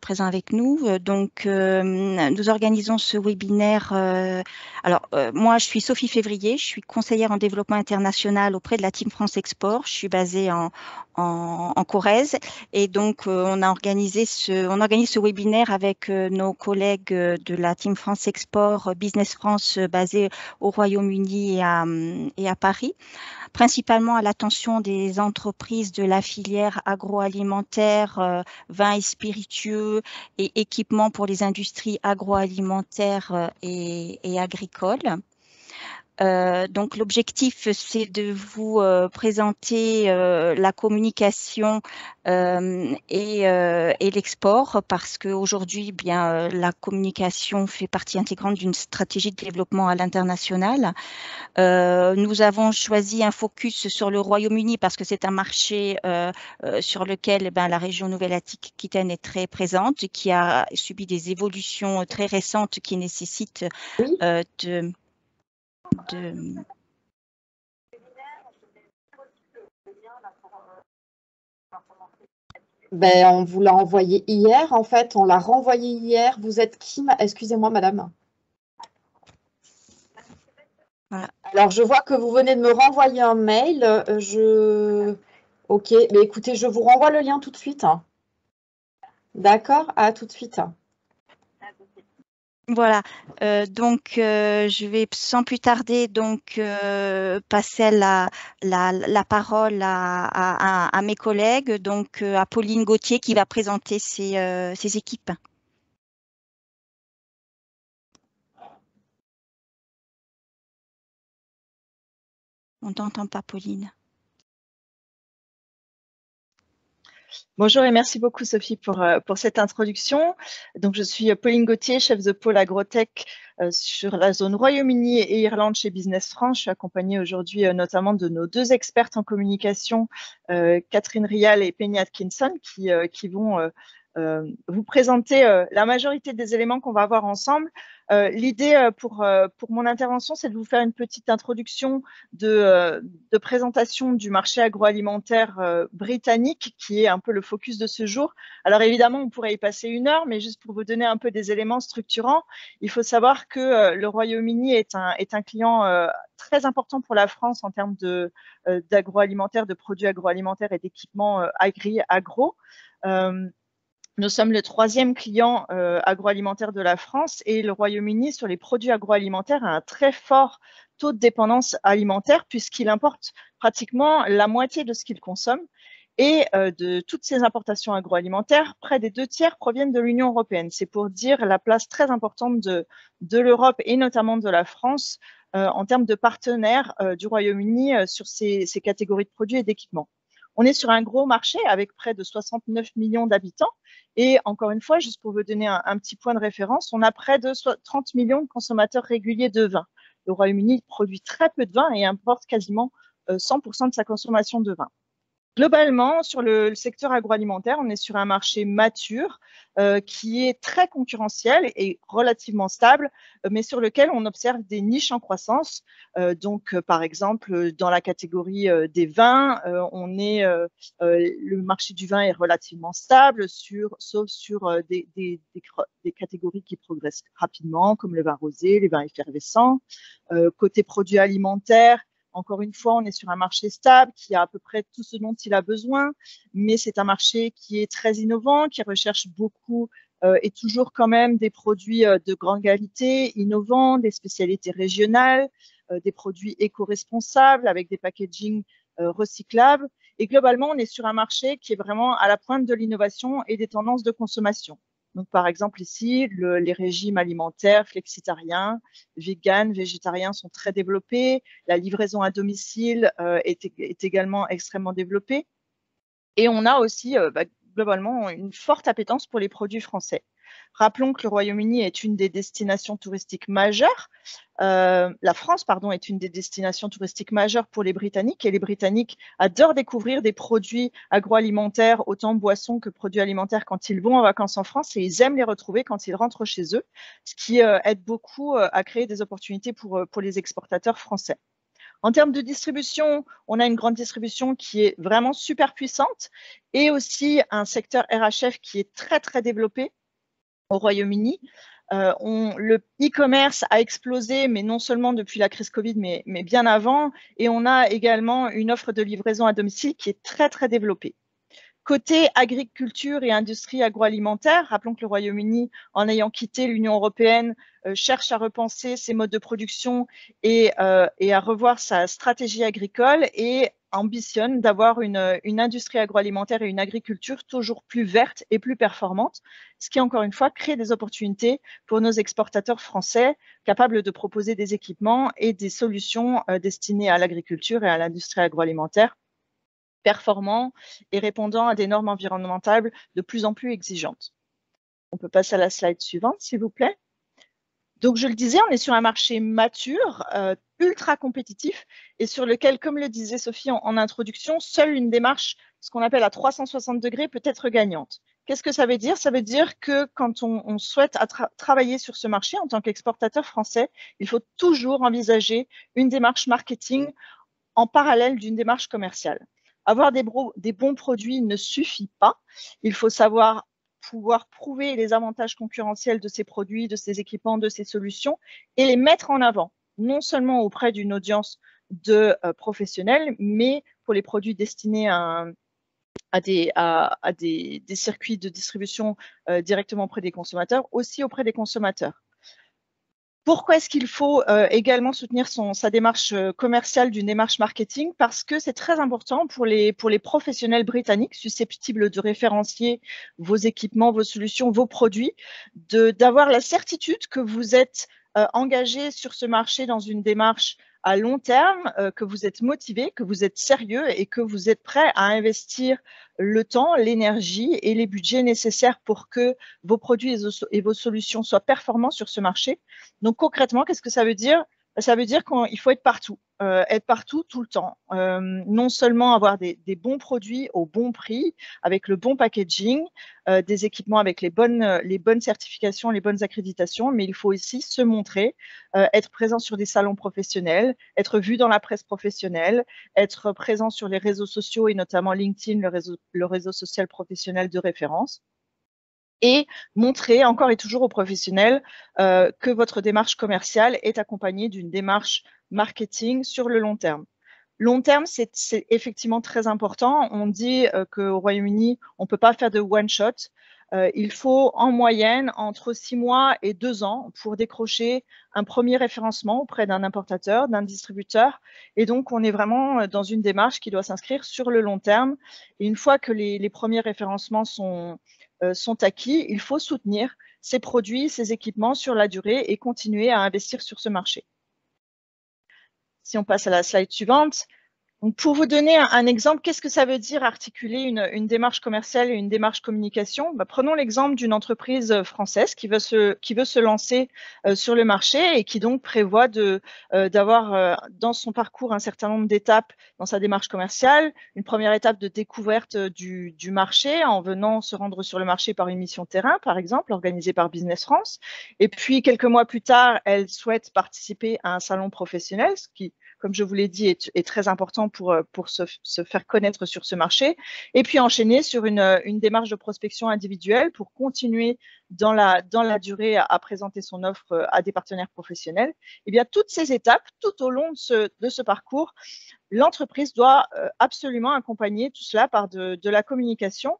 présent avec nous. Nous organisons ce webinaire. Moi, je suis Sophie Février, je suis conseillère en développement international auprès de la Team France Export. Je suis basée en Corrèze et donc on organise ce webinaire avec nos collègues de la Team France Export Business France basée au Royaume-Uni et à Paris, principalement à l'attention des entreprises de la filière agroalimentaire, vins et spiritueux et équipements pour les industries agroalimentaires et agricoles. Donc l'objectif, c'est de vous présenter la communication et l'export, parce qu'aujourd'hui, bien, la communication fait partie intégrante d'une stratégie de développement à l'international. Nous avons choisi un focus sur le Royaume-Uni parce que c'est un marché sur lequel la région Nouvelle-Aquitaine est très présente, qui a subi des évolutions très récentes qui nécessitent Oui. On vous l'a envoyé hier, en fait, on l'a renvoyé hier. Vous êtes qui? Excusez-moi, madame. Voilà. Alors, je vois que vous venez de me renvoyer un mail. Ok, mais écoutez, je vous renvoie le lien tout de suite. D'accord, à tout de suite. Voilà, je vais sans plus tarder passer la parole à mes collègues, à Pauline Gauthier qui va présenter ses équipes. On ne t'entend pas, Pauline. Bonjour et merci beaucoup Sophie pour cette introduction. Donc je suis Pauline Gauthier, chef de pôle agrotech sur la zone Royaume-Uni et Irlande chez Business France. Je suis accompagnée aujourd'hui notamment de nos deux expertes en communication, Catherine Rial et Penny Atkinson, qui vont vous présenter la majorité des éléments qu'on va voir ensemble. L'idée pour mon intervention, c'est de vous faire une petite introduction de présentation du marché agroalimentaire britannique, qui est un peu le focus de ce jour. Alors évidemment, on pourrait y passer 1 heure, mais juste pour vous donner un peu des éléments structurants, il faut savoir que le Royaume-Uni est un client très important pour la France en termes d'agroalimentaire, de produits agroalimentaires et d'équipements agro. Nous sommes le 3e client agroalimentaire de la France et le Royaume-Uni, sur les produits agroalimentaires, a un très fort taux de dépendance alimentaire puisqu'il importe pratiquement la moitié de ce qu'il consomme. Et de toutes ces importations agroalimentaires, près des 2/3 proviennent de l'Union européenne. C'est pour dire la place très importante de l'Europe et notamment de la France en termes de partenaires du Royaume-Uni sur ces catégories de produits et d'équipements. On est sur un gros marché avec près de 69 millions d'habitants. Et encore une fois, juste pour vous donner un petit point de référence, on a près de 30 millions de consommateurs réguliers de vin. Le Royaume-Uni produit très peu de vin et importe quasiment 100% de sa consommation de vin. Globalement, sur le secteur agroalimentaire, on est sur un marché mature qui est très concurrentiel et relativement stable, mais sur lequel on observe des niches en croissance. Par exemple, dans la catégorie des vins, le marché du vin est relativement stable, sauf sur des catégories qui progressent rapidement, comme le vin rosé, les vins effervescents. Côté produits alimentaires, encore une fois, on est sur un marché stable qui a à peu près tout ce dont il a besoin, mais c'est un marché qui est très innovant, qui recherche beaucoup et toujours quand même des produits de grande qualité, innovants, des spécialités régionales, des produits éco-responsables avec des packaging recyclables. Et globalement, on est sur un marché qui est vraiment à la pointe de l'innovation et des tendances de consommation. Donc, par exemple, ici, les régimes alimentaires flexitariens, vegan, végétariens sont très développés. La livraison à domicile est également extrêmement développée. Et on a aussi globalement une forte appétence pour les produits français. Rappelons que le Royaume-Uni est une des destinations touristiques majeures. La France, pardon, est une des destinations touristiques majeures pour les Britanniques et les Britanniques adorent découvrir des produits agroalimentaires, autant boissons que produits alimentaires quand ils vont en vacances en France et ils aiment les retrouver quand ils rentrent chez eux, ce qui aide beaucoup à créer des opportunités pour les exportateurs français. En termes de distribution, on a une grande distribution qui est vraiment super puissante et aussi un secteur RHF qui est très, très développé au Royaume-Uni. Le e-commerce a explosé, mais non seulement depuis la crise Covid, mais bien avant. Et on a également une offre de livraison à domicile qui est très, très développée. Côté agriculture et industrie agroalimentaire, rappelons que le Royaume-Uni, en ayant quitté l'Union européenne, cherche à repenser ses modes de production et à revoir sa stratégie agricole et ambitionne d'avoir une industrie agroalimentaire et une agriculture toujours plus verte et plus performante, ce qui, encore une fois, crée des opportunités pour nos exportateurs français capables de proposer des équipements et des solutions destinées à l'agriculture et à l'industrie agroalimentaire performants et répondant à des normes environnementales de plus en plus exigeantes. On peut passer à la slide suivante, s'il vous plaît. Donc, je le disais, on est sur un marché mature, ultra compétitif et sur lequel, comme le disait Sophie en introduction, seule une démarche, ce qu'on appelle à 360 degrés, peut être gagnante. Qu'est-ce que ça veut dire? Ça veut dire que quand on souhaite travailler sur ce marché en tant qu'exportateur français, il faut toujours envisager une démarche marketing en parallèle d'une démarche commerciale. Avoir des bons produits ne suffit pas. Il faut savoir pouvoir prouver les avantages concurrentiels de ces produits, de ces équipements, de ces solutions et les mettre en avant, non seulement auprès d'une audience de professionnels, mais pour les produits destinés à des circuits de distribution directement auprès des consommateurs, aussi auprès des consommateurs. Pourquoi est-ce qu'il faut également soutenir sa démarche commerciale d'une démarche marketing? Parce que c'est très important pour les professionnels britanniques susceptibles de référencier vos équipements, vos solutions, vos produits, d'avoir la certitude que vous êtes engagé sur ce marché dans une démarche à long terme, que vous êtes motivé, que vous êtes sérieux et que vous êtes prêt à investir le temps, l'énergie et les budgets nécessaires pour que vos produits et vos solutions soient performants sur ce marché. Donc concrètement, qu'est-ce que ça veut dire? Ça veut dire qu'il faut être partout tout le temps. Non seulement avoir des bons produits au bon prix, avec le bon packaging, des équipements avec les bonnes certifications, les bonnes accréditations, mais il faut aussi se montrer, être présent sur des salons professionnels, être vu dans la presse professionnelle, être présent sur les réseaux sociaux et notamment LinkedIn, le réseau social professionnel de référence. Et montrer encore et toujours aux professionnels que votre démarche commerciale est accompagnée d'une démarche marketing sur le long terme. Long terme, c'est effectivement très important. On dit qu'au Royaume-Uni, on ne peut pas faire de one-shot. Il faut en moyenne entre 6 mois et 2 ans pour décrocher un premier référencement auprès d'un importateur, d'un distributeur. Et donc, on est vraiment dans une démarche qui doit s'inscrire sur le long terme. Et une fois que les premiers référencements sont acquis, il faut soutenir ces produits, ces équipements sur la durée et continuer à investir sur ce marché. Si on passe à la slide suivante. Donc, pour vous donner un exemple, qu'est-ce que ça veut dire articuler une démarche commerciale et une démarche communication? Prenons l'exemple d'une entreprise française qui veut se lancer sur le marché et qui donc prévoit d'avoir dans son parcours un certain nombre d'étapes dans sa démarche commerciale. Une première étape de découverte du marché en venant se rendre sur le marché par une mission terrain, par exemple, organisée par Business France. Et puis, quelques mois plus tard, elle souhaite participer à un salon professionnel, ce qui, comme je vous l'ai dit, est très important pour se faire connaître sur ce marché, et puis enchaîner sur une démarche de prospection individuelle pour continuer dans la durée à présenter son offre à des partenaires professionnels. Et bien, toutes ces étapes, tout au long de ce parcours, l'entreprise doit absolument accompagner tout cela par de la communication.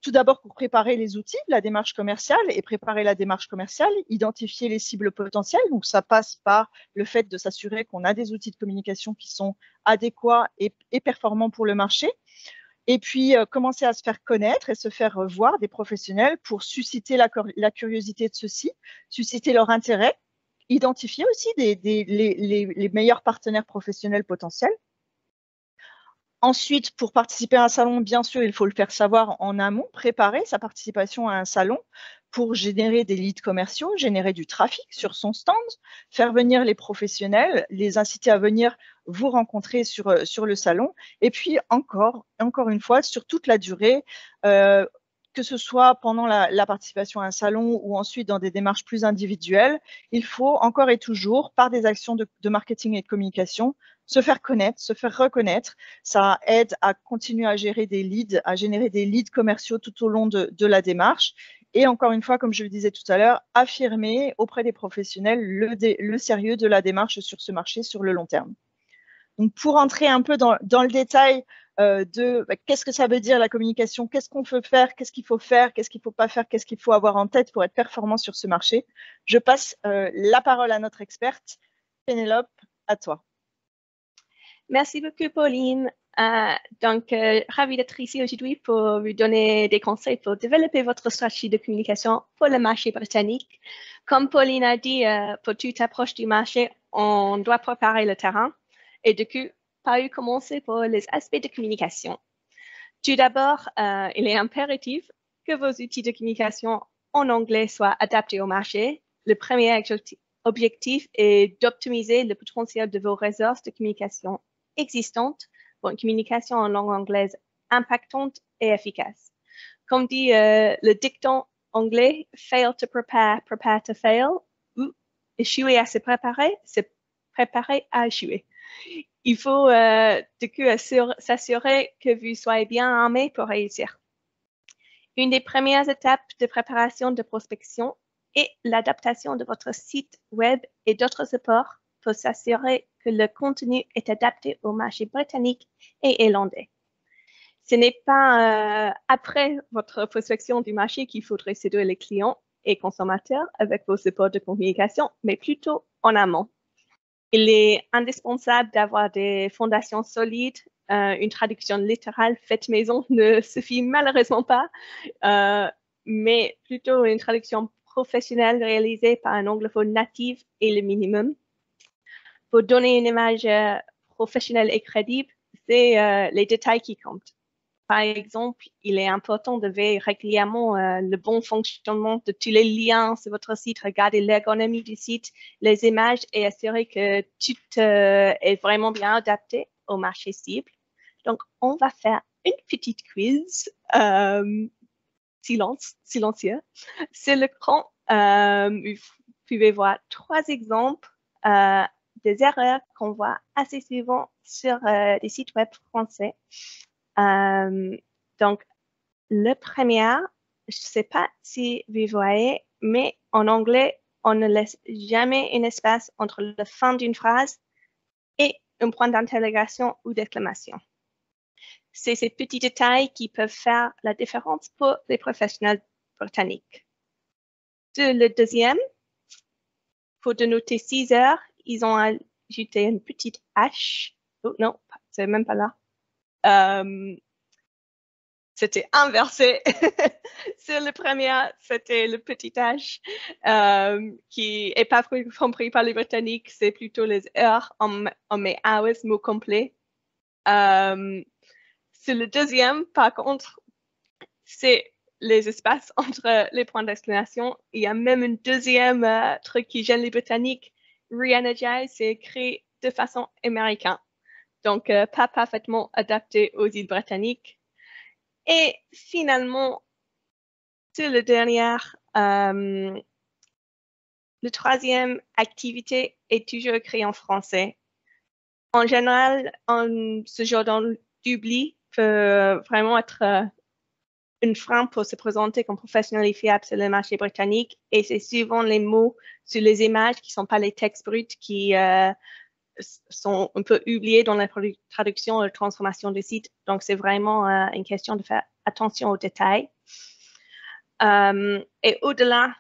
Tout d'abord pour préparer les outils de la démarche commerciale et préparer la démarche commerciale, identifier les cibles potentielles. Donc, ça passe par le fait de s'assurer qu'on a des outils de communication qui sont adéquats et performants pour le marché. Et puis, commencer à se faire connaître et se faire voir des professionnels pour susciter la curiosité de ceux-ci, susciter leur intérêt, identifier aussi les meilleurs partenaires professionnels potentiels. Ensuite, pour participer à un salon, bien sûr, il faut le faire savoir en amont, préparer sa participation à un salon pour générer des leads commerciaux, générer du trafic sur son stand, faire venir les professionnels, les inciter à venir vous rencontrer sur le salon. Et puis, encore une fois, sur toute la durée, que ce soit pendant la participation à un salon ou ensuite dans des démarches plus individuelles, il faut encore et toujours, par des actions de marketing et de communication, se faire connaître, se faire reconnaître. Ça aide à continuer à gérer des leads, à générer des leads commerciaux tout au long de la démarche. Et encore une fois, comme je le disais tout à l'heure, affirmer auprès des professionnels le sérieux de la démarche sur ce marché sur le long terme. Donc, pour entrer un peu dans le détail de qu'est-ce que ça veut dire la communication, qu'est-ce qu'on peut faire, qu'est-ce qu'il faut faire, qu'est-ce qu'il ne faut pas faire, qu'est-ce qu'il faut avoir en tête pour être performant sur ce marché, je passe la parole à notre experte. Pénélope, à toi. Merci beaucoup, Pauline. Ravie d'être ici aujourd'hui pour vous donner des conseils pour développer votre stratégie de communication pour le marché britannique. Comme Pauline a dit, pour toute approche du marché, on doit préparer le terrain et du coup, par où commencer pour les aspects de communication. Tout d'abord, il est impératif que vos outils de communication en anglais soient adaptés au marché. Le premier objectif est d'optimiser le potentiel de vos ressources de communication existantes pour une communication en langue anglaise impactante et efficace. Comme dit le dicton anglais, fail to prepare, prepare to fail, ou échouer à se préparer, c'est préparer à échouer. Il faut du coup s'assurer que vous soyez bien armé pour réussir. Une des premières étapes de préparation de prospection est l'adaptation de votre site web et d'autres supports pour s'assurer que le contenu est adapté au marché britannique et irlandais. Ce n'est pas après votre prospection du marché qu'il faudrait séduire les clients et consommateurs avec vos supports de communication, mais plutôt en amont. Il est indispensable d'avoir des fondations solides. Une traduction littérale faite maison ne suffit malheureusement pas, mais plutôt une traduction professionnelle réalisée par un anglophone natif est le minimum. Pour donner une image professionnelle et crédible, c'est les détails qui comptent. Par exemple, il est important de veiller régulièrement le bon fonctionnement de tous les liens sur votre site, regarder l'ergonomie du site, les images et assurer que tout est vraiment bien adapté au marché cible. Donc, on va faire une petite quiz silencieux sur l'écran. Vous pouvez voir 3 exemples des erreurs qu'on voit assez souvent sur des sites web français. Donc, le premier, je ne sais pas si vous voyez, mais en anglais, on ne laisse jamais un espace entre la fin d'une phrase et un point d'interrogation ou d'exclamation. C'est ces petits détails qui peuvent faire la différence pour les professionnels britanniques. Le deuxième, pour dénoter 6 heures, ils ont ajouté une petite H. Oh non, c'est même pas là. C'était inversé. Sur le premier, c'était le petit H qui n'est pas compris par les Britanniques. C'est plutôt les heures. On met hours, mot complet. Sur le deuxième, par contre, c'est les espaces entre les points d'exclamation. Il y a même un deuxième truc qui gêne les Britanniques. Re-energize, c'est écrit de façon américaine. Donc, pas parfaitement adapté aux îles britanniques. Et finalement, sur le dernier, le troisième activité est toujours écrit en français. En général, ce genre d'oubli peut vraiment être une frein pour se présenter comme professionnel et fiable sur le marché britannique. Et c'est souvent les mots sur les images qui ne sont pas les textes bruts qui sont un peu oubliés dans la traduction et la transformation du site. Donc, c'est vraiment une question de faire attention aux détails. Et au-delà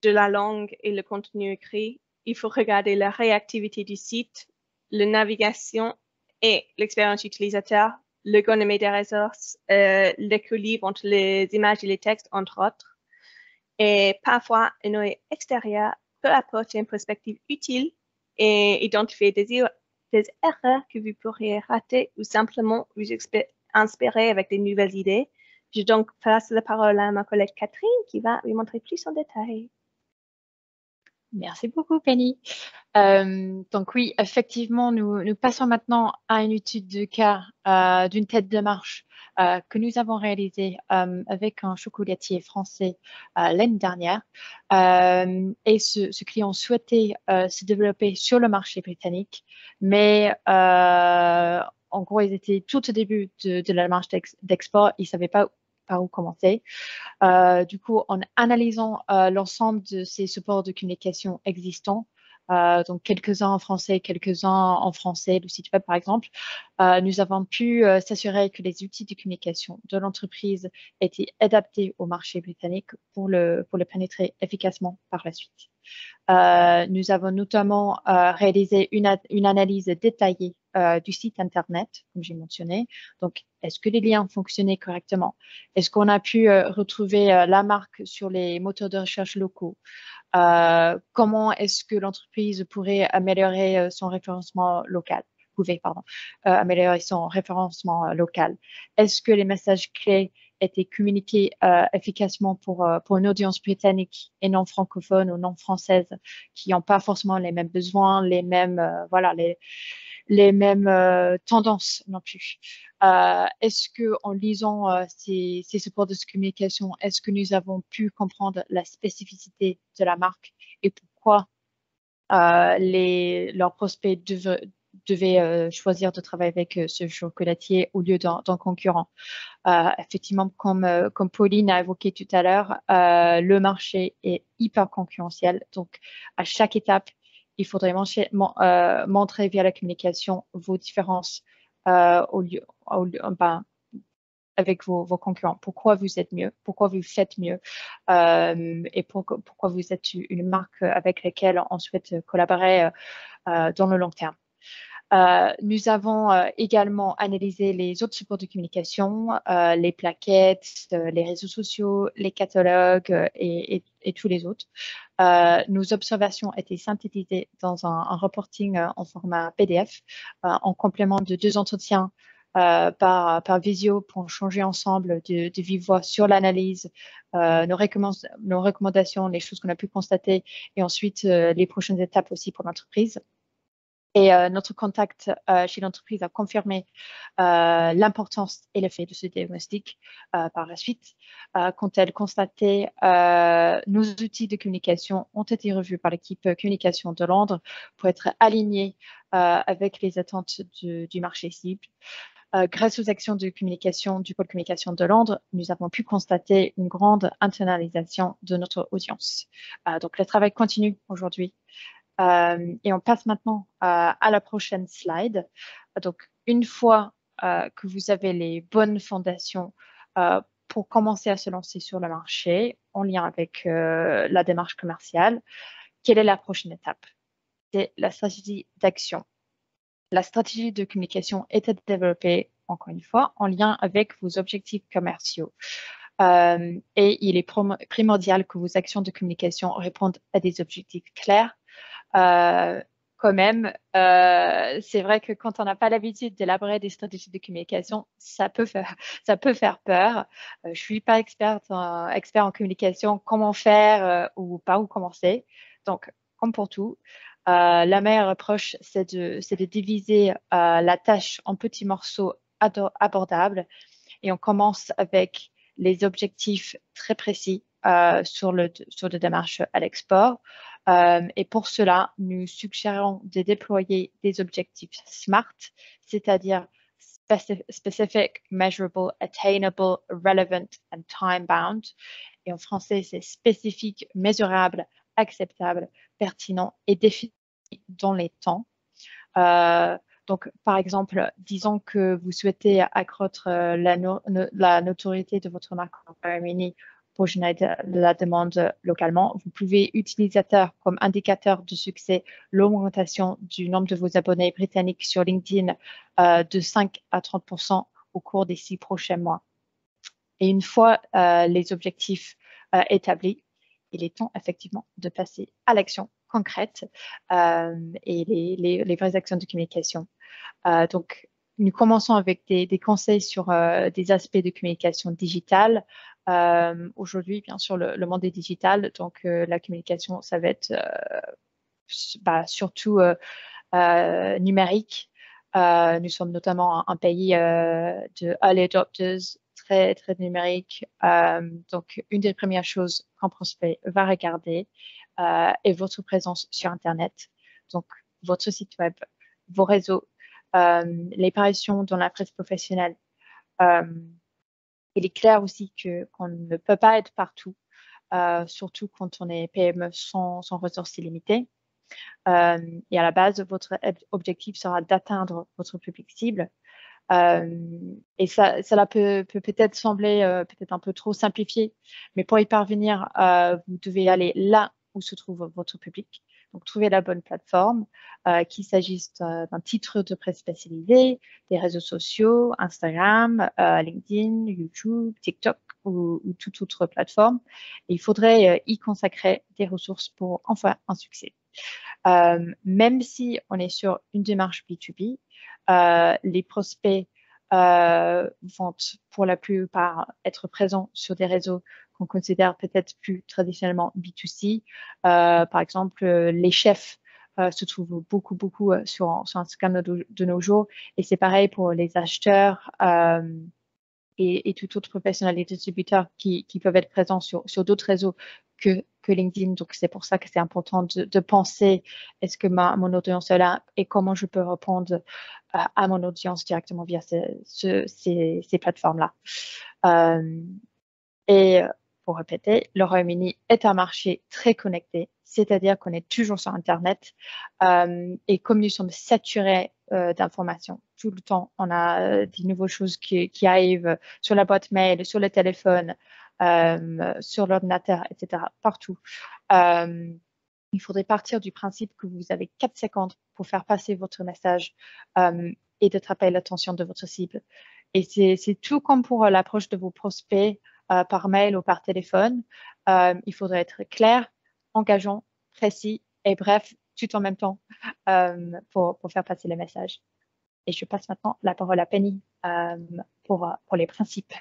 de la langue et le contenu écrit, il faut regarder la réactivité du site, la navigation et l'expérience utilisateur, l'ergonomie des ressources, l'équilibre entre les images et les textes, entre autres. Et parfois, un œil extérieur peut apporter une perspective utile et identifier des erreurs que vous pourriez rater ou simplement vous inspirer avec des nouvelles idées. Je donc passe la parole à ma collègue Catherine qui va lui montrer plus en détail. Merci beaucoup, Penny. Donc oui, effectivement, nous passons maintenant à une étude de cas d'une tête de marche que nous avons réalisée avec un chocolatier français l'année dernière. Et ce client souhaitait se développer sur le marché britannique, mais en gros, ils étaient tout au début de la démarche d'export. Ils ne savaient pas par où commencer. Du coup, en analysant l'ensemble de ces supports de communication existants, donc quelques-uns en français, quelques-uns en français, le site web par exemple, nous avons pu s'assurer que les outils de communication de l'entreprise étaient adaptés au marché britannique pour le pénétrer efficacement par la suite. Nous avons notamment réalisé une analyse détaillée du site Internet, comme j'ai mentionné. Donc, est-ce que les liens fonctionnaient correctement? Est-ce qu'on a pu retrouver la marque sur les moteurs de recherche locaux? Comment est-ce que l'entreprise pourrait améliorer son référencement local? Améliorer son référencement local. Est-ce que les messages clés étaient communiqués efficacement pour une audience britannique et non francophone ou non française qui n'ont pas forcément les mêmes besoins, les mêmes les mêmes tendances non plus. Est-ce que en lisant ces supports de communication, est-ce que nous avons pu comprendre la spécificité de la marque et pourquoi leurs prospects devaient choisir de travailler avec ce chocolatier au lieu d'un concurrent? Effectivement, comme Pauline a évoqué tout à l'heure, le marché est hyper concurrentiel. Donc, à chaque étape, il faudrait montrer via la communication vos différences avec vos concurrents. Pourquoi vous êtes mieux, pourquoi vous faites mieux et pourquoi vous êtes une marque avec laquelle on souhaite collaborer dans le long terme. Nous avons également analysé les autres supports de communication, les plaquettes, les réseaux sociaux, les catalogues et tous les autres. Nos observations étaient synthétisées dans un reporting en format PDF en complément de 2 entretiens par visio pour changer ensemble de vive voix sur l'analyse, nos recommandations, les choses qu'on a pu constater et ensuite les prochaines étapes aussi pour l'entreprise. Et notre contact chez l'entreprise a confirmé l'importance et l'effet de ce diagnostic par la suite. Quand elle constatait nos outils de communication ont été revus par l'équipe communication de Londres pour être alignés avec les attentes du marché cible. Grâce aux actions de communication du pôle communication de Londres, nous avons pu constater une grande internalisation de notre audience. Donc, le travail continue aujourd'hui. Et on passe maintenant à la prochaine slide. Donc, une fois que vous avez les bonnes fondations pour commencer à se lancer sur le marché en lien avec la démarche commerciale, quelle est la prochaine étape? C'est la stratégie d'action. La stratégie de communication est à développer, encore une fois, en lien avec vos objectifs commerciaux. Et il est primordial que vos actions de communication répondent à des objectifs clairs. Quand même, c'est vrai que quand on n'a pas l'habitude d'élaborer des stratégies de communication, ça peut faire peur. Je suis pas expert en communication, comment faire ou par où commencer. Donc, comme pour tout, la meilleure approche, c'est de diviser la tâche en petits morceaux abordables et on commence avec les objectifs très précis sur le démarche à l'export. Et pour cela, nous suggérons de déployer des objectifs SMART, c'est-à-dire Specific, Measurable, Attainable, Relevant and Time-bound. Et en français, c'est spécifique, mesurable, acceptable, pertinent et défini dans les temps. Donc, par exemple, disons que vous souhaitez accroître la notoriété de votre marque au Royaume-Uni pour générer de la demande localement. Vous pouvez utiliser comme indicateur de succès l'augmentation du nombre de vos abonnés britanniques sur LinkedIn de 5 à 30% au cours des 6 prochains mois. Et une fois les objectifs établis, il est temps effectivement de passer à l'action concrète et les vraies actions de communication. Donc, nous commençons avec des conseils sur des aspects de communication digitale. Aujourd'hui, bien sûr, le monde est digital, donc la communication, ça va être surtout numérique. Nous sommes notamment un pays de early adopters, très, très numérique. Donc, une des premières choses qu'un prospect va regarder est votre présence sur Internet. Donc, votre site web, vos réseaux, l'apparition dans la presse professionnelle. Il est clair aussi qu'on ne peut pas être partout, surtout quand on est PME sans ressources illimitées. Et à la base, votre objectif sera d'atteindre votre public cible. Et cela peut peut-être sembler peut-être un peu trop simplifié, mais pour y parvenir, vous devez aller là où se trouve votre public. Donc, trouver la bonne plateforme, qu'il s'agisse d'un titre de presse spécialisé, des réseaux sociaux, Instagram, LinkedIn, YouTube, TikTok ou toute autre plateforme. Et il faudrait y consacrer des ressources pour enfin un succès. Même si on est sur une démarche B2B, les prospects vont pour la plupart être présents sur des réseaux qu'on considère peut-être plus traditionnellement B2C. Par exemple, les chefs se trouvent beaucoup sur Instagram de nos jours. Et c'est pareil pour les acheteurs et tout autre professionnel et distributeurs qui peuvent être présents sur d'autres réseaux que LinkedIn. Donc, c'est pour ça que c'est important de penser est-ce que mon audience est là et comment je peux répondre à mon audience directement via ces plateformes-là. Et pour répéter, le Royaume-Uni est un marché très connecté, c'est-à-dire qu'on est toujours sur Internet. Et comme nous sommes saturés d'informations tout le temps, on a des nouvelles choses qui arrivent sur la boîte mail, sur le téléphone, sur l'ordinateur, etc., partout. Il faudrait partir du principe que vous avez 4 secondes pour faire passer votre message et d'attraper l'attention de votre cible. Et c'est tout comme pour l'approche de vos prospects par mail ou par téléphone. Il faudrait être clair, engageant, précis et bref, tout en même temps pour faire passer les messages. Et je passe maintenant la parole à Penny pour les principes.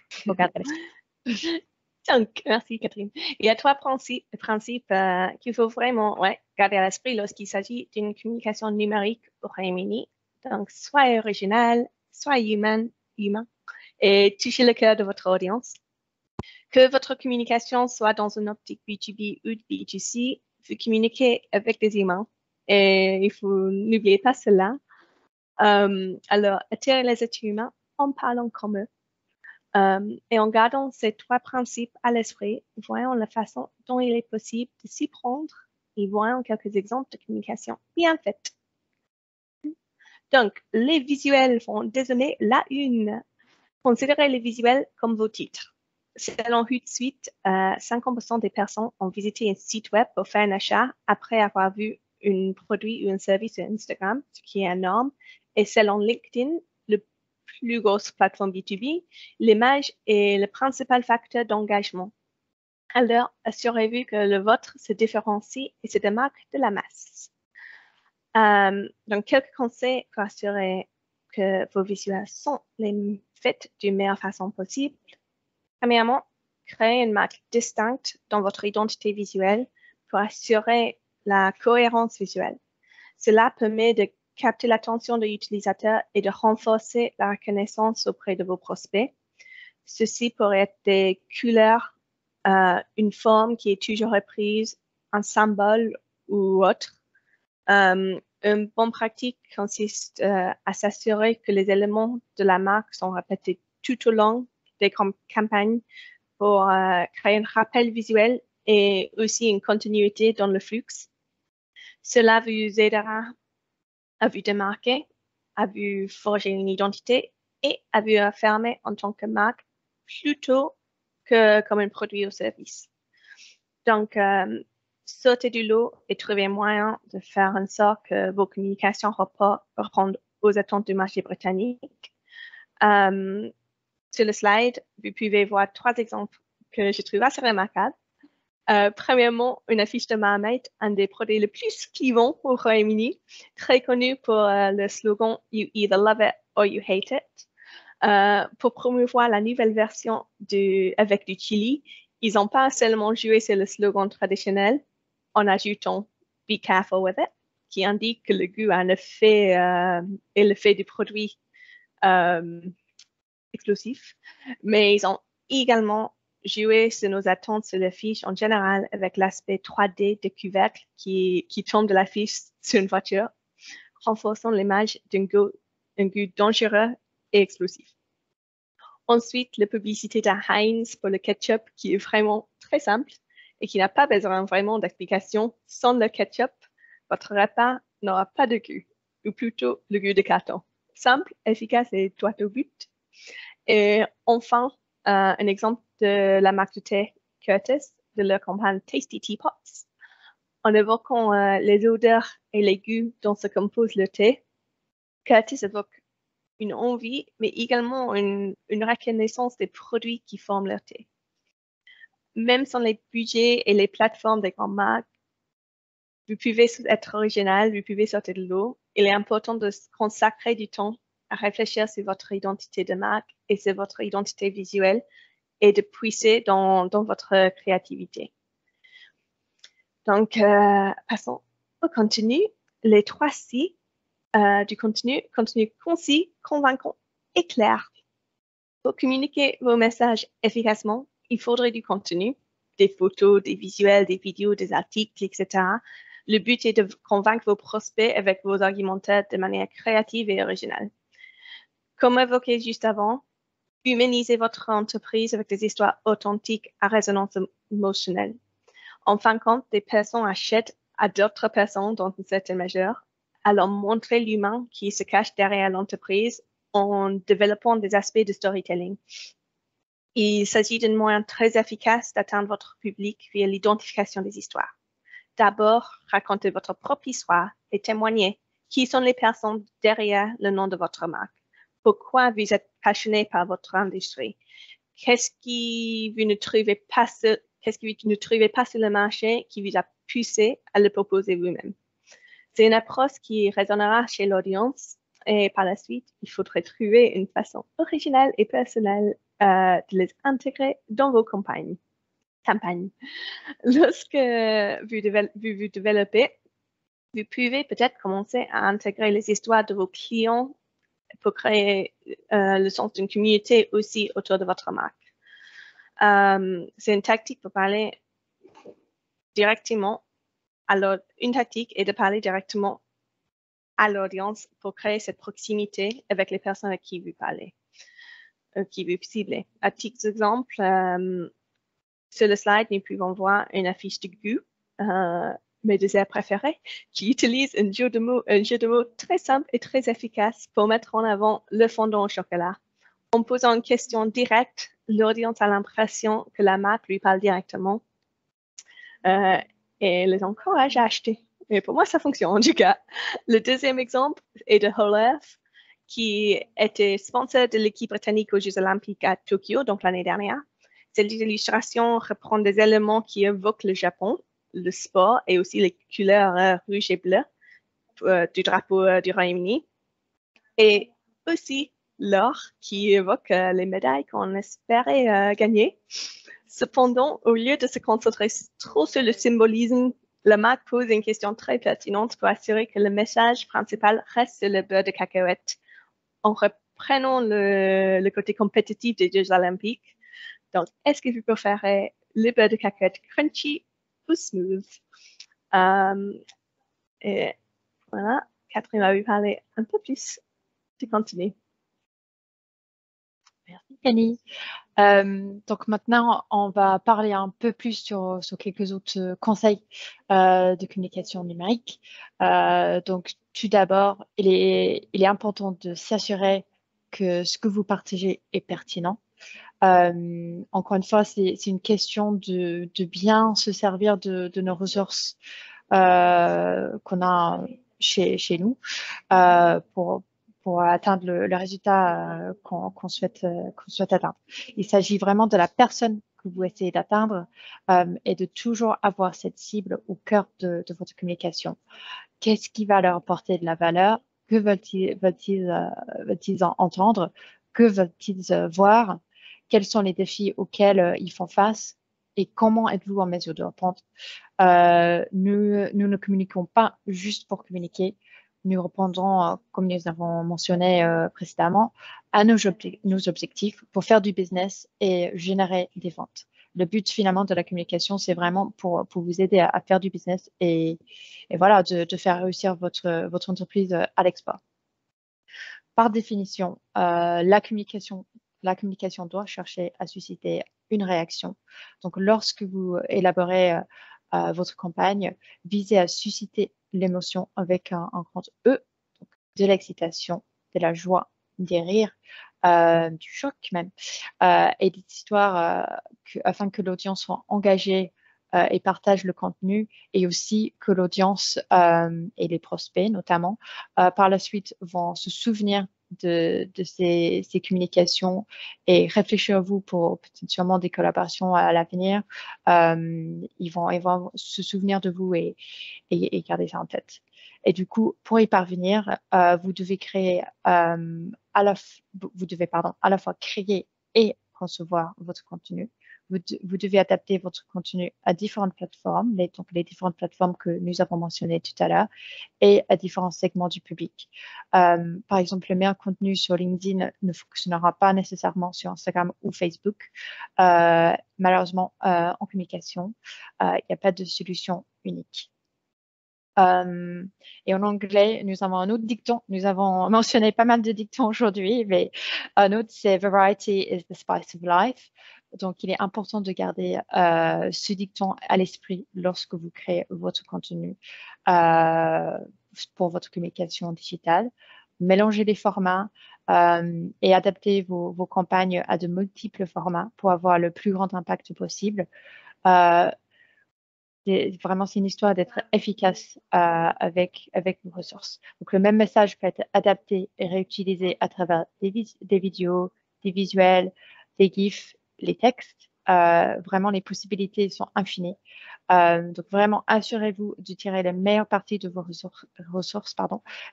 Donc, merci Catherine. Il y a 3 principes qu'il faut vraiment garder à l'esprit lorsqu'il s'agit d'une communication numérique au Royaume-Uni. Donc, soit original, soit humain, et toucher le cœur de votre audience. Que votre communication soit dans une optique B2B ou B2C, vous communiquez avec des humains et il faut n'oublier pas cela. Alors, attirer les êtres humains en parlant comme eux. Et en gardant ces 3 principes à l'esprit, voyons la façon dont il est possible de s'y prendre et voyons quelques exemples de communication bien faites. Donc, les visuels vont désormais la une. Considérez les visuels comme vos titres. Selon Hootsuite, 50% des personnes ont visité un site web pour faire un achat après avoir vu un produit ou un service sur Instagram, ce qui est énorme. Et selon LinkedIn, le plus grosse plateforme B2B, l'image est le principal facteur d'engagement. Alors, assurez-vous que le vôtre se différencie et se démarque de la masse. Donc, quelques conseils pour assurer que vos visuels sont les faits d'une meilleure façon possible. Premièrement, créez une marque distincte dans votre identité visuelle pour assurer la cohérence visuelle. Cela permet de capter l'attention de l'utilisateur et de renforcer la reconnaissance auprès de vos prospects. Ceci pourrait être des couleurs, une forme qui est toujours reprise, un symbole ou autre. Une bonne pratique consiste à s'assurer que les éléments de la marque sont répétés tout au long des campagnes pour créer un rappel visuel et aussi une continuité dans le flux. Cela vous aidera à vous démarquer, à vous forger une identité et à vous affirmer en tant que marque plutôt que comme un produit ou service. Donc, sautez du lot et trouvez un moyen de faire en sorte que vos communications répondent aux attentes du marché britannique. Sur le slide, vous pouvez voir 3 exemples que je trouve assez remarquables. Premièrement, une affiche de Marmite, un des produits les plus clivants au Royaume-Uni, très connu pour le slogan « You either love it or you hate it ». Pour promouvoir la nouvelle version avec du chili, ils n'ont pas seulement joué sur le slogan traditionnel en ajoutant « Be careful with it », qui indique que le goût a un effet et l'effet du produit explosif, mais ils ont également joué sur nos attentes sur l'affiche en général avec l'aspect 3D de couvercle qui tombe de l'affiche sur une voiture, renforçant l'image d'un goût dangereux et explosif. Ensuite, la publicité de Heinz pour le ketchup qui est vraiment très simple et qui n'a pas besoin vraiment d'explication. Sans le ketchup, votre repas n'aura pas de goût, ou plutôt le goût de carton. Simple, efficace et droit au but. Et enfin, un exemple de la marque de thé Curtis, de leur campagne Tasty Teapots. En évoquant les odeurs et les goûts dont se compose le thé, Curtis évoque une envie, mais également une reconnaissance des produits qui forment leur thé. Même sans les budgets et les plateformes des grandes marques, vous pouvez être original, vous pouvez sortir de l'eau. Il est important de consacrer du temps à réfléchir sur votre identité de marque et sur votre identité visuelle et de puiser dans votre créativité. Donc, passons au contenu. Les 3 C du contenu concis, convaincant et clair. Pour communiquer vos messages efficacement, il faudrait du contenu, des photos, des visuels, des vidéos, des articles, etc. Le but est de convaincre vos prospects avec vos argumentaires de manière créative et originale. Comme évoqué juste avant, humanisez votre entreprise avec des histoires authentiques à résonance émotionnelle. En fin de compte, des personnes achètent à d'autres personnes dans une certaine mesure. Alors, montrer l'humain qui se cache derrière l'entreprise en développant des aspects de storytelling. Il s'agit d'un moyen très efficace d'atteindre votre public via l'identification des histoires. D'abord, racontez votre propre histoire et témoignez qui sont les personnes derrière le nom de votre marque. Pourquoi vous êtes passionné par votre industrie? Qu'est-ce que vous ne trouvez pas sur le marché qui vous a poussé à le proposer vous-même? C'est une approche qui résonnera chez l'audience et par la suite, il faudrait trouver une façon originale et personnelle de les intégrer dans vos campagnes. Lorsque vous développez, vous pouvez peut-être commencer à intégrer les histoires de vos clients pour créer le sens d'une communauté aussi autour de votre marque. C'est une tactique pour parler directement. Alors, une tactique est de parler directement à l'audience pour créer cette proximité avec les personnes avec qui vous parlez, qui vous ciblez. À titre d'exemple, sur le slide, nous pouvons voir une affiche de goût, mes desserts préférés, qui utilise un jeu de mots très simple et très efficace pour mettre en avant le fondant au chocolat. En posant une question directe, l'audience a l'impression que la marque lui parle directement et les encourage à acheter. Et pour moi, ça fonctionne en tout cas. Le deuxième exemple est de Whole Earth, qui était sponsor de l'équipe britannique aux Jeux Olympiques à Tokyo, donc l'année dernière. Cette illustration reprend des éléments qui évoquent le Japon, le sport et aussi les couleurs rouge et bleu du drapeau du Royaume-Uni. Et aussi l'or qui évoque les médailles qu'on espérait gagner. Cependant, au lieu de se concentrer trop sur le symbolisme, la marque pose une question très pertinente pour assurer que le message principal reste sur le beurre de cacahuète en reprenant le côté compétitif des Jeux Olympiques. Donc, est-ce que vous préférez le beurre de cacahuète crunchy ou smooth? Et voilà, Catherine va vous parler un peu plus du contenu. Merci, Kenny. Donc maintenant, on va parler un peu plus sur quelques autres conseils de communication numérique. Donc, tout d'abord, il est important de s'assurer que ce que vous partagez est pertinent. Encore une fois, c'est une question de bien se servir de nos ressources qu'on a chez nous pour atteindre le résultat qu'on souhaite atteindre. Il s'agit vraiment de la personne que vous essayez d'atteindre et de toujours avoir cette cible au cœur de votre communication. Qu'est-ce qui va leur apporter de la valeur? Que veulent-ils entendre? que veulent-ils voir, quels sont les défis auxquels ils font face et comment êtes-vous en mesure de répondre. Nous ne communiquons pas juste pour communiquer. Nous répondrons, comme nous avons mentionné précédemment, à nos objectifs pour faire du business et générer des ventes. Le but finalement de la communication, c'est vraiment pour vous aider à faire du business et voilà, de faire réussir votre entreprise à l'export. Par définition, la communication doit chercher à susciter une réaction. Donc, lorsque vous élaborez votre campagne, visez à susciter l'émotion avec un grand E, donc de l'excitation, de la joie, des rires, du choc même, et des histoires afin que l'audience soit engagée et partage le contenu, et aussi que l'audience et les prospects notamment par la suite vont se souvenir de ces communications et réfléchir à vous pour potentiellement des collaborations à l'avenir. Ils vont se souvenir de vous et garder ça en tête. Et du coup, pour y parvenir, vous devez à la fois créer et concevoir votre contenu. Vous devez adapter votre contenu à différentes plateformes, donc les différentes plateformes que nous avons mentionnées tout à l'heure, et à différents segments du public. Par exemple, le meilleur contenu sur LinkedIn ne fonctionnera pas nécessairement sur Instagram ou Facebook. Malheureusement, en communication, il n'y a pas de solution unique. Et en anglais, nous avons un autre dicton. Nous avons mentionné pas mal de dictons aujourd'hui, mais un autre, c'est Variety is the spice of life. Donc, il est important de garder ce dicton à l'esprit lorsque vous créez votre contenu pour votre communication digitale. Mélangez les formats et adaptez vos campagnes à de multiples formats pour avoir le plus grand impact possible. Vraiment, c'est une histoire d'être efficace avec vos ressources. Donc, le même message peut être adapté et réutilisé à travers des vidéos, des visuels, des GIFs, les textes. Vraiment, les possibilités sont infinies. Donc, vraiment, assurez-vous de tirer la meilleure partie de vos ressources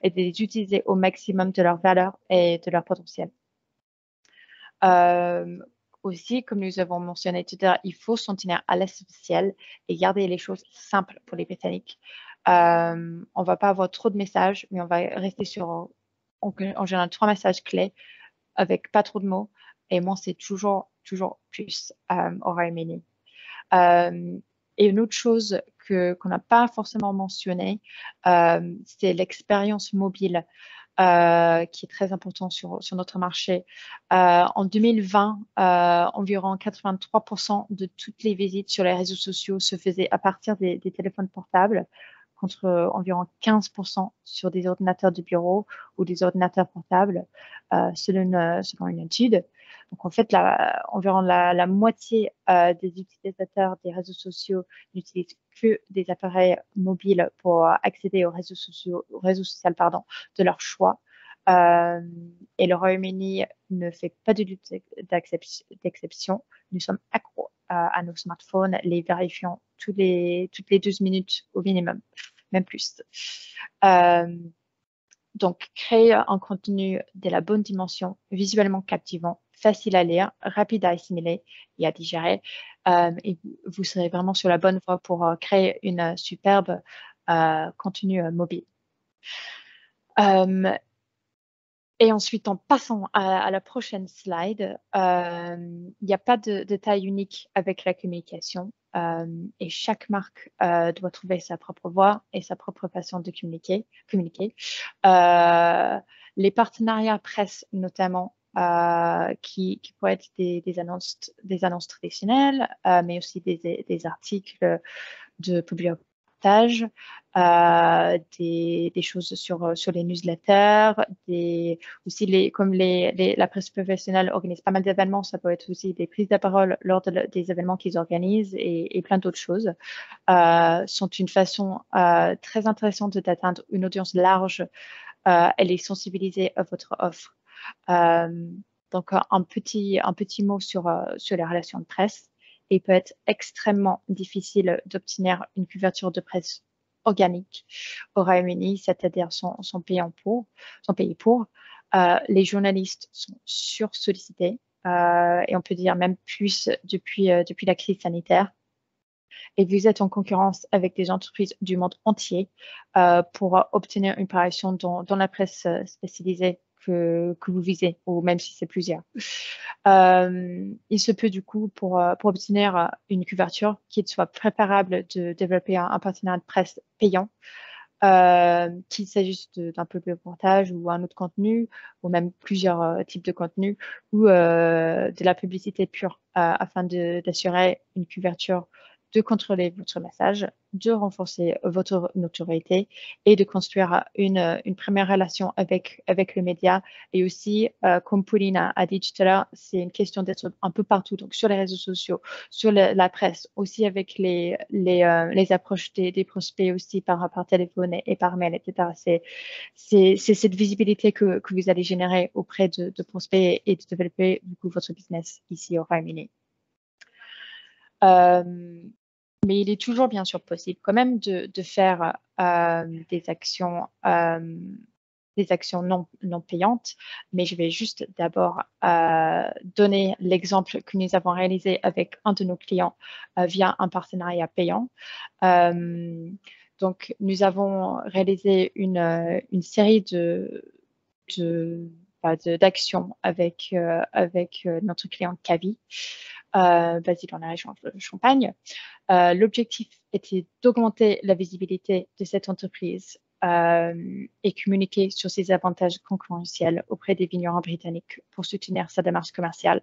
et de les utiliser au maximum de leur valeur et de leur potentiel. Aussi, comme nous avons mentionné tout à l'heure, il faut s'en tenir à l'essentiel et garder les choses simples pour les Britanniques. On ne va pas avoir trop de messages, mais on va rester sur, en général, 3 messages clés avec pas trop de mots. Et moi, c'est toujours plus au Royaume-Uni. Et une autre chose qu'on n'a pas forcément mentionné, c'est l'expérience mobile. Qui est très important sur notre marché. En 2020, environ 83% de toutes les visites sur les réseaux sociaux se faisaient à partir des téléphones portables, contre environ 15% sur des ordinateurs de bureau ou des ordinateurs portables, selon une étude. Donc, en fait, environ la moitié des utilisateurs des réseaux sociaux n'utilisent que des appareils mobiles pour accéder aux réseaux sociaux, de leur choix. Et le Royaume-Uni ne fait pas de lutte d'exception. Nous sommes accros à nos smartphones, les vérifions toutes les 12 minutes au minimum, même plus. Donc, créer un contenu de la bonne dimension, visuellement captivant, facile à lire, rapide à assimiler et à digérer. Et vous serez vraiment sur la bonne voie pour créer une superbe contenu mobile. Et ensuite, en passant à la prochaine slide, il n'y a pas de taille unique avec la communication et chaque marque doit trouver sa propre voie et sa propre façon de communiquer. Les partenariats presse notamment, qui pourraient être des annonces traditionnelles, mais aussi des articles de publication, des choses sur les newsletters, aussi comme la presse professionnelle organise pas mal d'événements, ça peut être aussi des prises de parole lors des événements qu'ils organisent et plein d'autres choses, sont une façon très intéressante d'atteindre une audience large et les sensibiliser à votre offre. Donc, un petit mot sur les relations de presse. Il peut être extrêmement difficile d'obtenir une couverture de presse organique au Royaume-Uni, c'est-à-dire son pays pour. Les journalistes sont sursollicités et on peut dire même plus depuis la crise sanitaire. Et vous êtes en concurrence avec des entreprises du monde entier pour obtenir une parution dans la presse spécialisée que vous visez, ou même si c'est plusieurs. Il se peut du coup, pour obtenir une couverture, qu'il soit préférable de développer un partenariat de presse payant, qu'il s'agisse d'un peu de reportage ou un autre contenu, ou même plusieurs types de contenus, ou de la publicité pure, afin d'assurer une couverture, de contrôler votre message, de renforcer votre notoriété et de construire une première relation avec le média. Et aussi, comme Pauline a dit tout à l'heure, c'est une question d'être un peu partout, donc sur les réseaux sociaux, sur la presse, aussi avec les approches des prospects aussi par téléphone et par mail, etc. C'est cette visibilité que vous allez générer auprès de prospects et de développer du coup votre business ici au Royaume-Uni. Mais il est toujours bien sûr possible quand même de faire des actions non payantes. Mais je vais juste d'abord donner l'exemple que nous avons réalisé avec un de nos clients via un partenariat payant. Donc, nous avons réalisé une série d'actions avec notre client Cavi, basé dans la région de Champagne. L'objectif était d'augmenter la visibilité de cette entreprise et communiquer sur ses avantages concurrentiels auprès des vignerons britanniques pour soutenir sa démarche commerciale.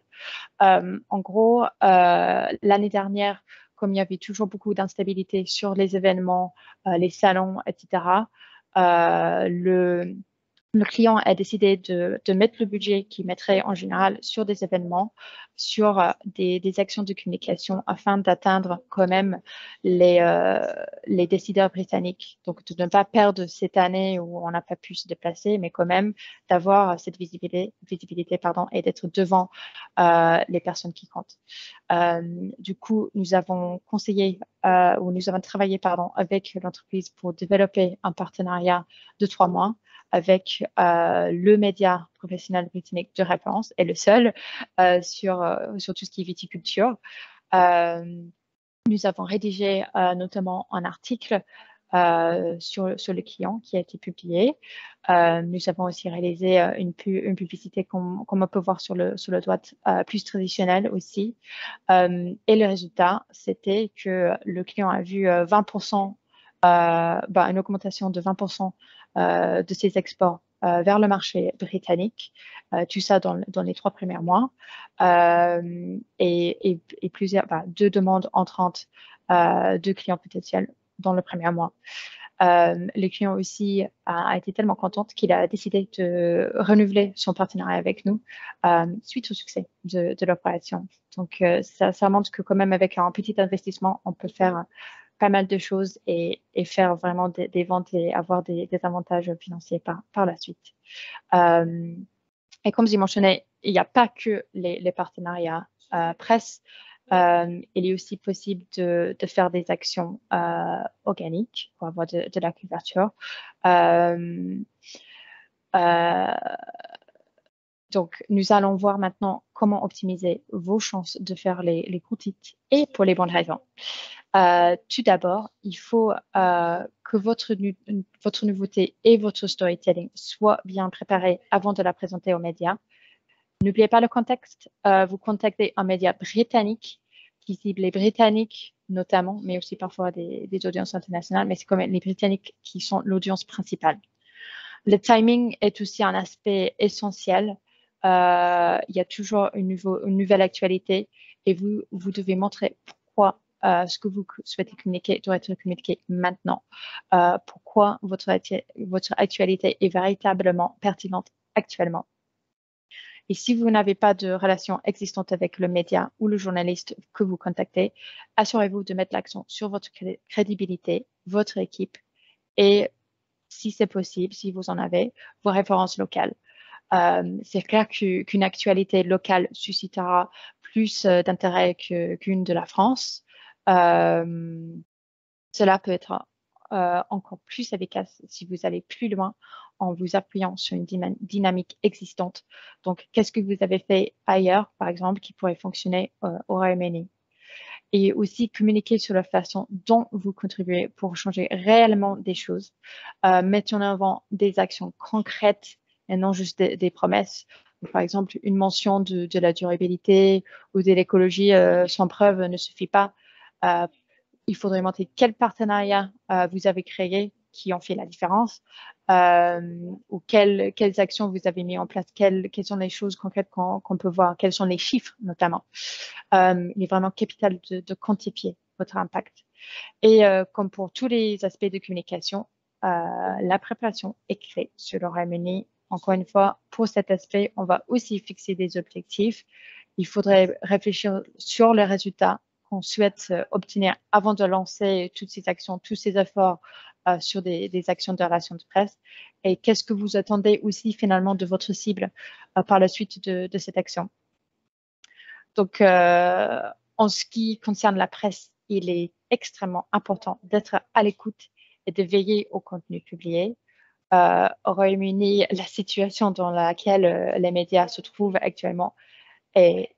En gros, l'année dernière, comme il y avait toujours beaucoup d'instabilité sur les événements, les salons, etc., le client a décidé de mettre le budget qu'il mettrait en général sur des événements, sur des actions de communication afin d'atteindre quand même les décideurs britanniques. Donc, de ne pas perdre cette année où on n'a pas pu se déplacer, mais quand même d'avoir cette visibilité et d'être devant les personnes qui comptent. Du coup, nous avons travaillé avec l'entreprise pour développer un partenariat de 3 mois avec le média professionnel britannique de référence et le seul sur tout ce qui est viticulture. Nous avons rédigé notamment un article sur le client qui a été publié. Nous avons aussi réalisé une publicité comme on peut voir sur le droite, plus traditionnelle aussi. Et le résultat, c'était que le client a vu 20%, une augmentation de 20% de ses exports vers le marché britannique, tout ça dans les 3 premiers mois, et plusieurs, 2 demandes entrantes de clients potentiels dans le premier mois. Le client aussi a été tellement content qu'il a décidé de renouveler son partenariat avec nous suite au succès de l'opération. Donc, ça montre que quand même avec un petit investissement, on peut faire pas mal de choses et faire vraiment des ventes et avoir des avantages financiers par la suite. Et comme j'ai mentionné, il n'y a pas que les partenariats presse. Il est aussi possible de faire des actions organiques pour avoir de la couverture. Donc, nous allons voir maintenant comment optimiser vos chances de faire les gros titres et pour les bonnes raisons. Tout d'abord, il faut que votre nouveauté et votre storytelling soient bien préparés avant de la présenter aux médias. N'oubliez pas le contexte. Vous contactez un média britannique qui cible les Britanniques notamment, mais aussi parfois des audiences internationales, mais c'est quand même les Britanniques qui sont l'audience principale. Le timing est aussi un aspect essentiel. Il y a toujours une nouvelle actualité et vous devez montrer pourquoi ce que vous souhaitez communiquer doit être communiqué maintenant. Pourquoi votre actualité est véritablement pertinente actuellement. Et si vous n'avez pas de relation existante avec le média ou le journaliste que vous contactez, assurez-vous de mettre l'accent sur votre crédibilité, votre équipe et, si c'est possible, si vous en avez, vos références locales. C'est clair qu'une actualité locale suscitera plus d'intérêt qu'une de la France. Cela peut être encore plus efficace si vous allez plus loin en vous appuyant sur une dynamique existante. Donc, qu'est-ce que vous avez fait ailleurs, par exemple, qui pourrait fonctionner au Royaume-Uni? Et aussi communiquer sur la façon dont vous contribuez pour changer réellement des choses. Mettez en avant des actions concrètes et non juste des promesses. Par exemple, une mention de la durabilité ou de l'écologie sans preuve ne suffit pas. Il faudrait montrer quel partenariat vous avez créé qui ont fait la différence ou quelles actions vous avez mis en place, quelles sont les choses concrètes qu'on peut voir, quels sont les chiffres notamment. Il est vraiment capital de quantifier votre impact. Et comme pour tous les aspects de communication, la préparation est clé sur le Royaume-Uni. Encore une fois, pour cet aspect, on va aussi fixer des objectifs. Il faudrait réfléchir sur les résultats qu'on souhaite obtenir avant de lancer toutes ces actions, tous ces efforts sur des actions de relations de presse. Et qu'est-ce que vous attendez aussi finalement de votre cible par la suite de cette action? Donc, en ce qui concerne la presse, il est extrêmement important d'être à l'écoute et de veiller au contenu publié. Au Royaume-Uni, la situation dans laquelle les médias se trouvent actuellement est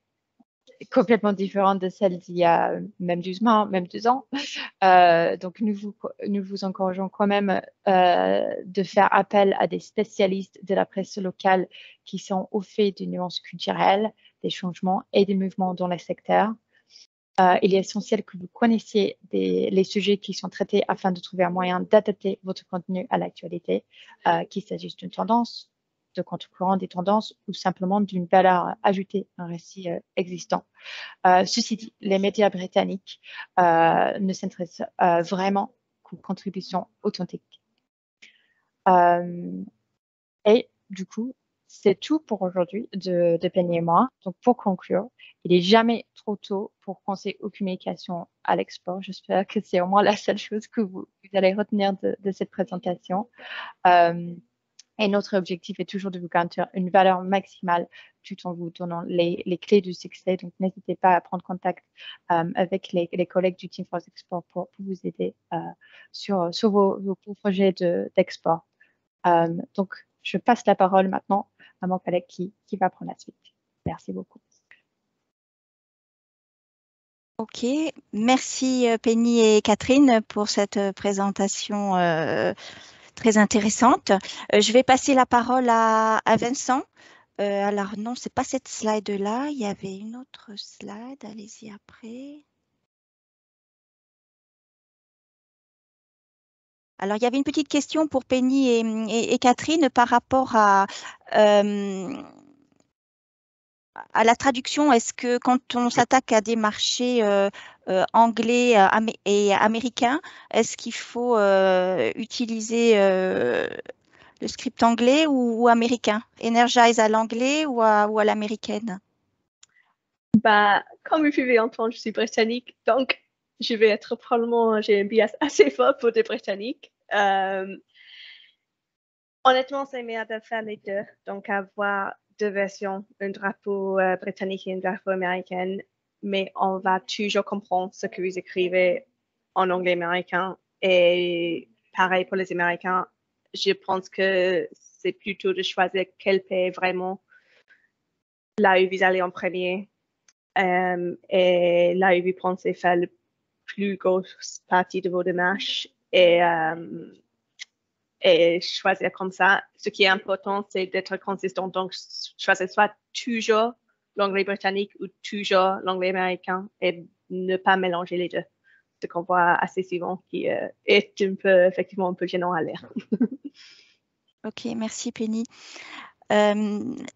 complètement différente de celle d'il y a même 12 mois, même 2 ans. Donc, nous vous encourageons quand même de faire appel à des spécialistes de la presse locale qui sont au fait des nuances culturelles, des changements et des mouvements dans les secteurs. Il est essentiel que vous connaissiez les sujets qui sont traités afin de trouver un moyen d'adapter votre contenu à l'actualité, qu'il s'agisse d'une tendance, de contre-courant des tendances ou simplement d'une valeur ajoutée à un récit existant. Ceci dit, les médias britanniques ne s'intéressent vraiment qu'aux contributions authentiques. Et du coup, c'est tout pour aujourd'hui de Penny et moi. Donc, pour conclure, il n'est jamais trop tôt pour penser aux communications à l'export. J'espère que c'est au moins la seule chose que vous allez retenir de cette présentation. Et notre objectif est toujours de vous garantir une valeur maximale tout en vous donnant les clés du succès. Donc, n'hésitez pas à prendre contact avec les collègues du Team France Export pour vous aider sur vos projets d'export. Donc, je passe la parole maintenant à mon collègue qui va prendre la suite. Merci beaucoup. Ok, merci Penny et Catherine pour cette présentation très intéressante. Je vais passer la parole à Vincent. Alors non, c'est pas cette slide-là, il y avait une autre slide, allez-y après. Alors, il y avait une petite question pour Penny et Catherine par rapport à la traduction. Est-ce que quand on s'attaque à des marchés anglais et américains, est-ce qu'il faut utiliser le script anglais ou américain? Energize à l'anglais ou à l'américaine? Bah, comme vous pouvez entendre, je suis britannique, donc je vais être probablement, j'ai un biais assez fort pour des Britanniques. Honnêtement, c'est meilleur de faire les deux, donc avoir deux versions, un drapeau britannique et un drapeau américain, mais on va toujours comprendre ce que vous écrivez en anglais américain. Et pareil pour les Américains, je pense que c'est plutôt de choisir quel pays vraiment là où vous allez en premier. Et là où vous pensez faire la plus grosse partie de vos démarches et choisir comme ça. Ce qui est important, c'est d'être consistant. Donc, choisir soit toujours l'anglais britannique ou toujours l'anglais américain et ne pas mélanger les deux. Ce qu'on voit assez souvent qui est effectivement un peu gênant à lire. Ok, merci Penny. Il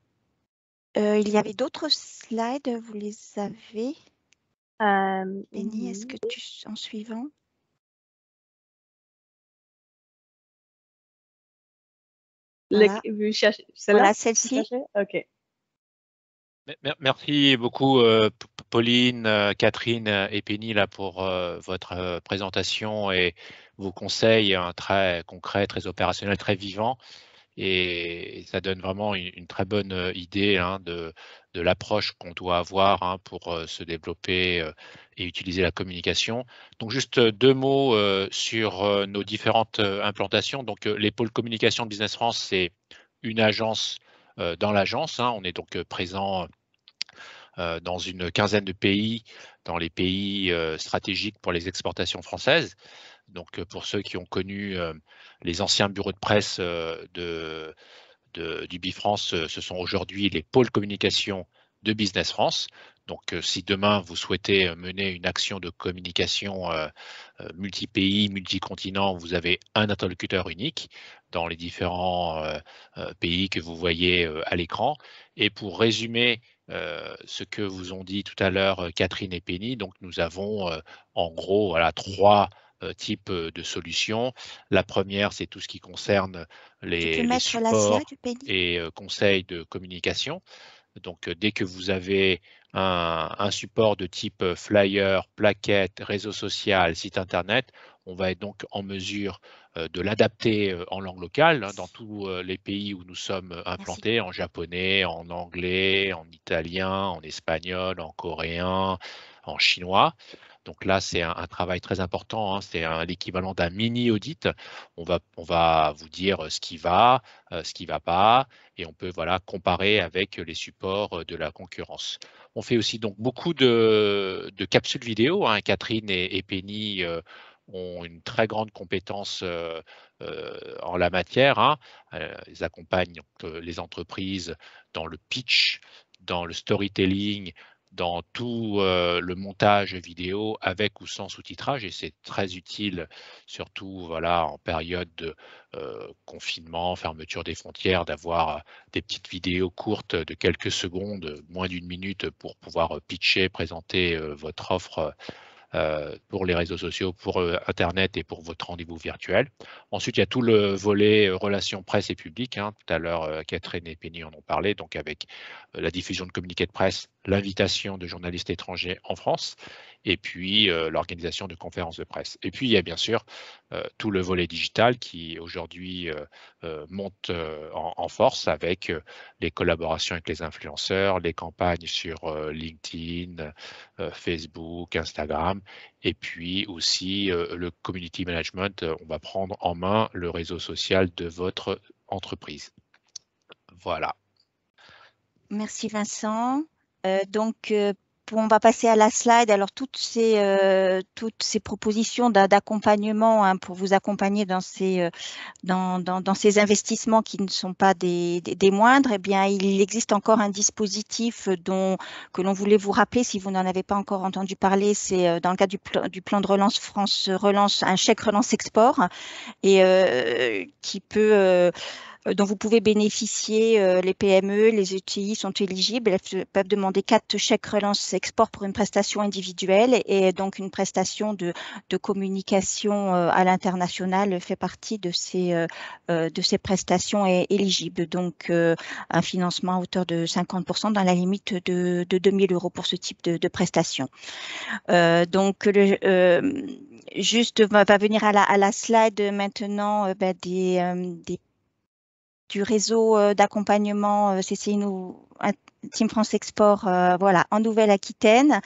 y avait d'autres slides, vous les avez? Penny, est-ce que tu en suivant? Voilà, vous cherchez celle-là? Voilà, celle-ci. Ok. Merci beaucoup Pauline, Catherine et Penny là, pour votre présentation et vos conseils très concrets, très opérationnels, très vivants. et ça donne vraiment une très bonne idée hein, de l'approche qu'on doit avoir hein, pour se développer et utiliser la communication. Donc juste 2 mots sur nos différentes implantations. Donc les pôles communication de Business France, c'est une agence dans l'agence. Hein. On est donc présent dans une quinzaine de pays, dans les pays stratégiques pour les exportations françaises. Donc pour ceux qui ont connu les anciens bureaux de presse du Bifrance, ce sont aujourd'hui les pôles communication de Business France. Donc, si demain vous souhaitez mener une action de communication multi-pays, multi-continent, vous avez un interlocuteur unique dans les différents pays que vous voyez à l'écran. Et pour résumer ce que vous ont dit tout à l'heure Catherine et Penny, donc nous avons en gros voilà, 3 types de solutions. La première, c'est tout ce qui concerne les supports et conseils de communication. Donc, dès que vous avez un support de type flyer, plaquette, réseau social, site internet, on va être donc en mesure de l'adapter en langue locale hein, dans tous les pays où nous sommes implantés, en japonais, en anglais, en italien, en espagnol, en coréen, en chinois. Donc là, c'est un travail très important, hein, c'est l'équivalent d'un mini-audit. On va vous dire ce qui va pas, et on peut voilà, comparer avec les supports de la concurrence. On fait aussi donc beaucoup de capsules vidéo. Hein. Catherine et Penny ont une très grande compétence en la matière. Hein. Ils accompagnent donc, les entreprises dans le pitch, dans le storytelling, dans tout le montage vidéo avec ou sans sous-titrage, et c'est très utile, surtout voilà, en période de confinement, fermeture des frontières, d'avoir des petites vidéos courtes de quelques secondes, moins d'1 minute, pour pouvoir pitcher, présenter votre offre pour les réseaux sociaux, pour Internet et pour votre rendez-vous virtuel. Ensuite, il y a tout le volet relations presse et public. Hein. Tout à l'heure, Catherine et Penny en ont parlé, donc avec la diffusion de communiqués de presse, l'invitation de journalistes étrangers en France, et puis l'organisation de conférences de presse. Et puis, il y a bien sûr tout le volet digital qui aujourd'hui monte en force avec les collaborations avec les influenceurs, les campagnes sur LinkedIn, Facebook, Instagram, et puis aussi le community management. On va prendre en main le réseau social de votre entreprise. Voilà. Merci Vincent. On va passer à la slide. Alors, toutes ces propositions d'accompagnement hein, pour vous accompagner dans ces investissements qui ne sont pas des moindres, eh bien, il existe encore un dispositif que l'on voulait vous rappeler si vous n'en avez pas encore entendu parler. C'est dans le cadre du plan de relance France Relance, un chèque relance export et qui peut dont vous pouvez bénéficier. Les PME, les ETI sont éligibles. Elles peuvent demander 4 chèques relance export pour une prestation individuelle et donc une prestation de communication à l'international fait partie de ces prestations éligibles. Donc, un financement à hauteur de 50% dans la limite de 2 000 € pour ce type de prestation. Juste, va venir à la slide maintenant du réseau d'accompagnement CCI Team France Export, voilà, en Nouvelle-Aquitaine.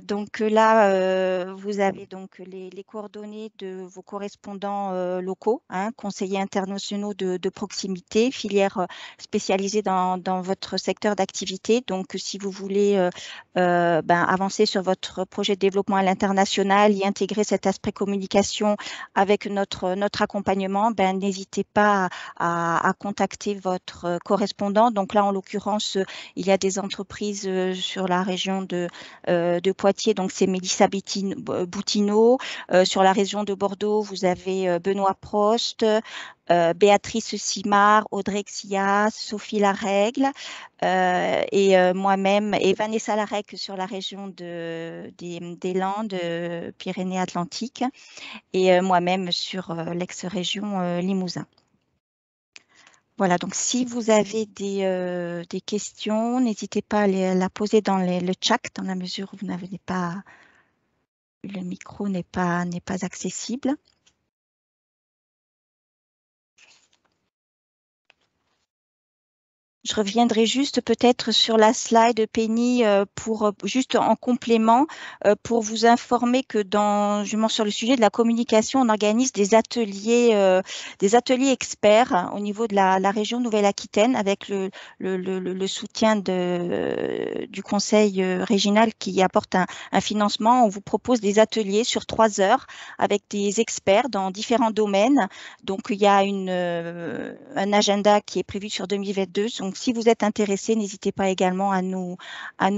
Donc là, vous avez donc les coordonnées de vos correspondants locaux, hein, conseillers internationaux de proximité, filières spécialisées dans votre secteur d'activité. Donc, si vous voulez avancer sur votre projet de développement à l'international, y intégrer cet aspect communication avec notre accompagnement, n'hésitez pas à contacter votre correspondant. Donc là, en l'occurrence, il y a des entreprises sur la région de Poitiers, donc c'est Mélissa Boutineau. Sur la région de Bordeaux, vous avez Benoît Prost, Béatrice Simard, Audrey Xia, Sophie Larègle et moi-même et Vanessa Larec sur la région des Landes, Pyrénées-Atlantiques, et moi-même sur l'ex-région Limousin. Voilà, donc si vous avez des questions, n'hésitez pas à la poser dans le chat, dans la mesure où vous n'avez pas, le micro n'est pas accessible. Je reviendrai juste peut-être sur la slide, Penny, pour juste en complément, pour vous informer que justement sur le sujet de la communication, on organise des ateliers experts au niveau de la région Nouvelle-Aquitaine avec le soutien du conseil régional qui apporte un financement. On vous propose des ateliers sur 3 heures avec des experts dans différents domaines. Donc, il y a un agenda qui est prévu sur 2022. Donc, si vous êtes intéressé, n'hésitez pas également à nous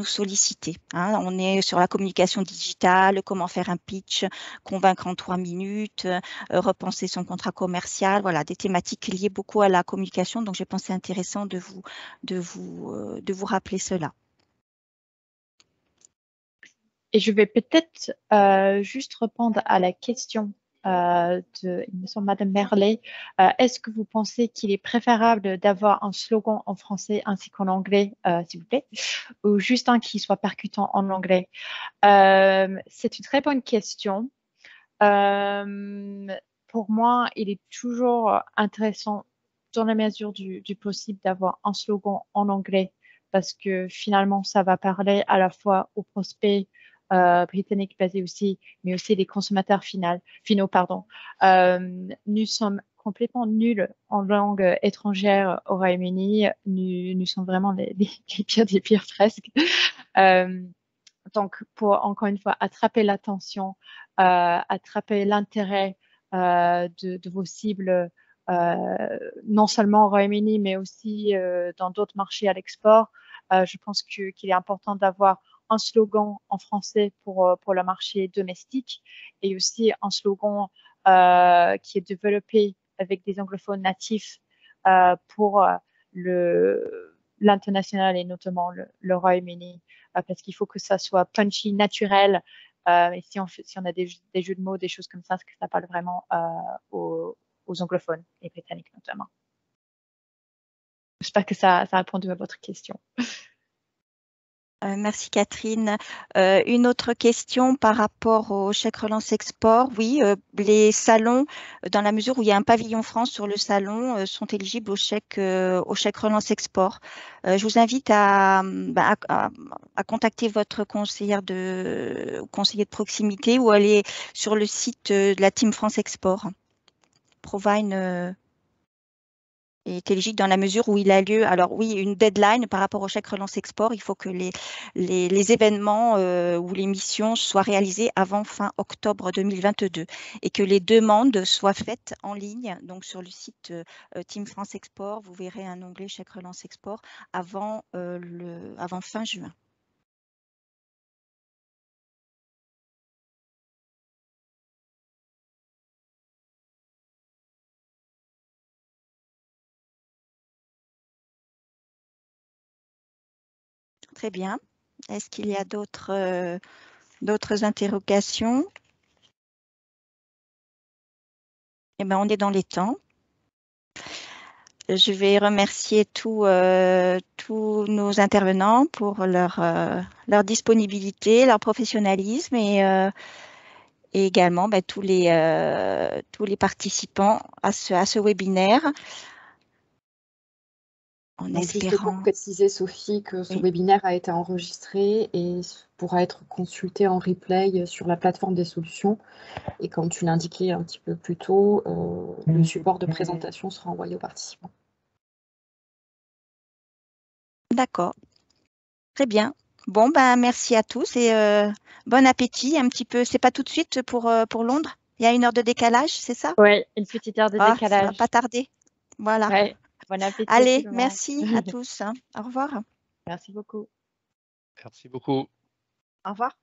solliciter. Hein. On est sur la communication digitale, comment faire un pitch, convaincre en 3 minutes, repenser son contrat commercial. Voilà, des thématiques liées beaucoup à la communication. Donc, j'ai pensé intéressant de vous rappeler cela. Et je vais peut-être juste répondre à la question il me semble, Madame Merlet. Est-ce que vous pensez qu'il est préférable d'avoir un slogan en français ainsi qu'en anglais, s'il vous plaît, ou juste un qui soit percutant en anglais? C'est une très bonne question. Pour moi, il est toujours intéressant, dans la mesure du possible, d'avoir un slogan en anglais parce que finalement, ça va parler à la fois aux prospects britanniques basés aussi, mais aussi des consommateurs finaux. Nous sommes complètement nuls en langue étrangère au Royaume-Uni. Nous sommes vraiment les pires des pires presque. Donc, pour encore une fois attraper l'attention, attraper l'intérêt de vos cibles, non seulement au Royaume-Uni, mais aussi dans d'autres marchés à l'export, je pense qu'il est important d'avoir un slogan en français pour le marché domestique et aussi un slogan qui est développé avec des anglophones natifs pour l'international et notamment le Royaume-Uni, parce qu'il faut que ça soit punchy, naturel. Et si on a des jeux de mots, des choses comme ça, que ça parle vraiment aux anglophones et britanniques notamment. J'espère que ça a répondu à votre question. Merci Catherine. Une autre question par rapport au chèque relance export. Oui, les salons, dans la mesure où il y a un pavillon France sur le salon, sont éligibles au chèque relance export. Je vous invite à contacter votre conseiller de proximité ou aller sur le site de la Team France Export. Provine est éligible dans la mesure où il a lieu. Alors oui, une deadline par rapport au chèque relance export. Il faut que les événements ou les missions soient réalisées avant fin octobre 2022 et que les demandes soient faites en ligne. Donc sur le site Team France Export, vous verrez un onglet chèque relance export avant fin juin. Très bien. Est-ce qu'il y a d'autres interrogations? Eh bien, on est dans les temps. Je vais remercier tous nos intervenants pour leur disponibilité, leur professionnalisme et également tous les participants à ce webinaire. Juste pour préciser, Sophie, que ce webinaire a été enregistré et pourra être consulté en replay sur la plateforme des solutions. Et comme tu l'indiquais un petit peu plus tôt, le support de présentation sera envoyé aux participants. D'accord. Très bien. Bon, merci à tous et bon appétit. Un petit peu, c'est pas tout de suite pour Londres? Il y a 1 heure de décalage, c'est ça? Oui, une petite heure de décalage. Ça va pas tarder. Voilà. Ouais, bon appétit. Allez, merci à tous. Au revoir. Merci beaucoup. Merci beaucoup. Au revoir.